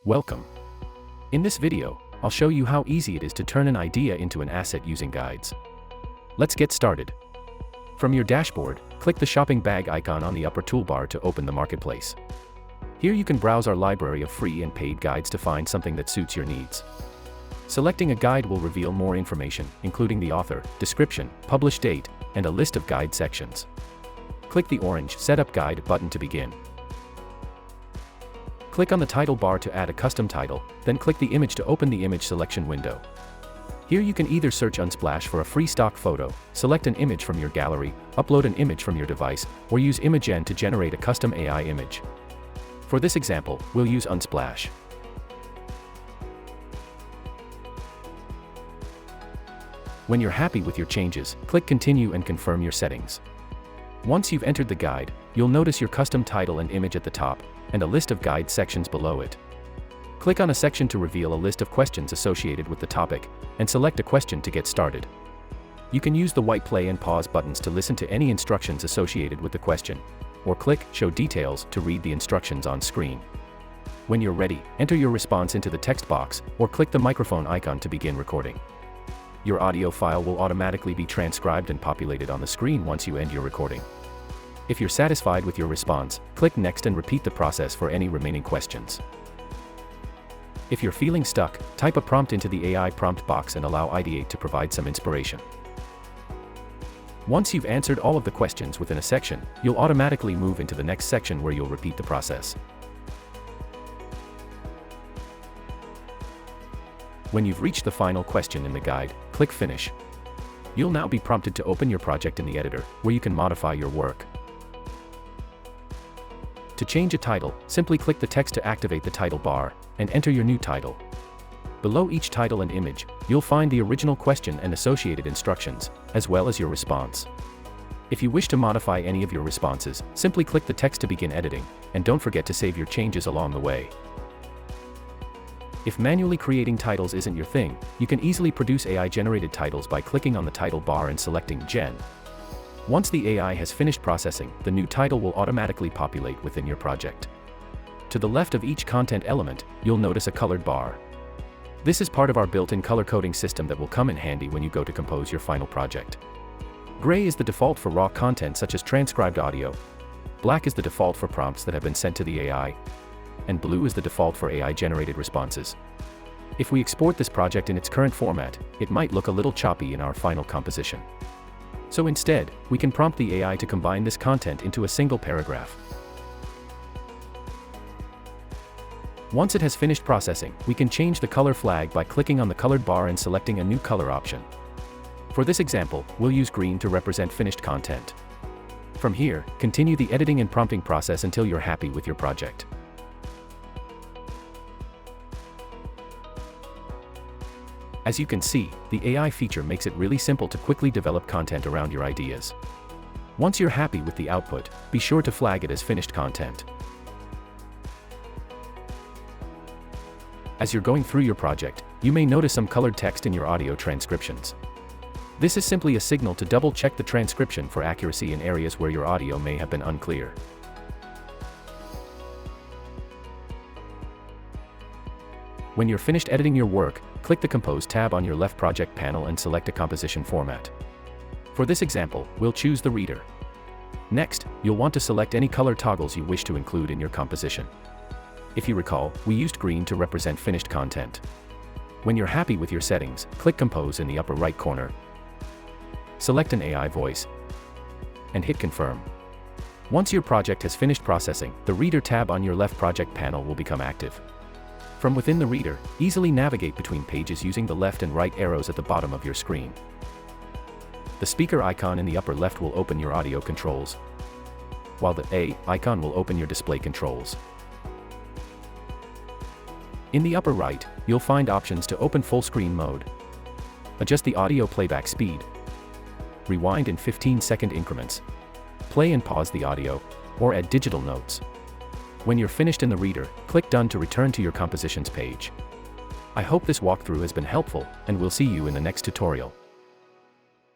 Welcome. In this video, I'll show you how easy it is to turn an idea into an asset using guides. Let's get started. From your dashboard, click the shopping bag icon on the upper toolbar to open the marketplace. Here you can browse our library of free and paid guides to find something that suits your needs. Selecting a guide will reveal more information, including the author, description, published date, and a list of guide sections. Click the orange Setup Guide button to begin. Click on the title bar to add a custom title, then click the image to open the image selection window. Here you can either search Unsplash for a free stock photo, select an image from your gallery, upload an image from your device, or use Imagen to generate a custom AI image. For this example, we'll use Unsplash. When you're happy with your changes, click Continue and confirm your settings. Once you've entered the guide, you'll notice your custom title and image at the top, and a list of guide sections below it. Click on a section to reveal a list of questions associated with the topic, and select a question to get started. You can use the white play and pause buttons to listen to any instructions associated with the question, or click Show Details to read the instructions on screen. When you're ready, enter your response into the text box, or click the microphone icon to begin recording. Your audio file will automatically be transcribed and populated on the screen once you end your recording. If you're satisfied with your response, click Next and repeat the process for any remaining questions. If you're feeling stuck, type a prompt into the AI prompt box and allow Ideate to provide some inspiration. Once you've answered all of the questions within a section, you'll automatically move into the next section where you'll repeat the process. When you've reached the final question in the guide, click Finish. You'll now be prompted to open your project in the editor, where you can modify your work. To change a title, simply click the text to activate the title bar, and enter your new title. Below each title and image, you'll find the original question and associated instructions, as well as your response. If you wish to modify any of your responses, simply click the text to begin editing, and don't forget to save your changes along the way. If manually creating titles isn't your thing, you can easily produce AI-generated titles by clicking on the title bar and selecting Gen. Once the AI has finished processing, the new title will automatically populate within your project. To the left of each content element, you'll notice a colored bar. This is part of our built-in color coding system that will come in handy when you go to compose your final project. Gray is the default for raw content such as transcribed audio, black is the default for prompts that have been sent to the AI, and blue is the default for AI-generated responses. If we export this project in its current format, it might look a little choppy in our final composition. So instead, we can prompt the AI to combine this content into a single paragraph. Once it has finished processing, we can change the color flag by clicking on the colored bar and selecting a new color option. For this example, we'll use green to represent finished content. From here, continue the editing and prompting process until you're happy with your project. As you can see, the AI feature makes it really simple to quickly develop content around your ideas. Once you're happy with the output, be sure to flag it as finished content. As you're going through your project, you may notice some colored text in your audio transcriptions. This is simply a signal to double-check the transcription for accuracy in areas where your audio may have been unclear. When you're finished editing your work, click the Compose tab on your left project panel and select a composition format. For this example, we'll choose the Reader. Next, you'll want to select any color toggles you wish to include in your composition. If you recall, we used green to represent finished content. When you're happy with your settings, click Compose in the upper right corner. Select an AI voice, and hit Confirm. Once your project has finished processing, the Reader tab on your left project panel will become active. From within the Reader, easily navigate between pages using the left and right arrows at the bottom of your screen. The speaker icon in the upper left will open your audio controls, while the A icon will open your display controls. In the upper right, you'll find options to open full screen mode, adjust the audio playback speed, rewind in 15-second increments, play and pause the audio, or add digital notes. When you're finished in the Reader, click Done to return to your compositions page. I hope this walkthrough has been helpful, and we'll see you in the next tutorial.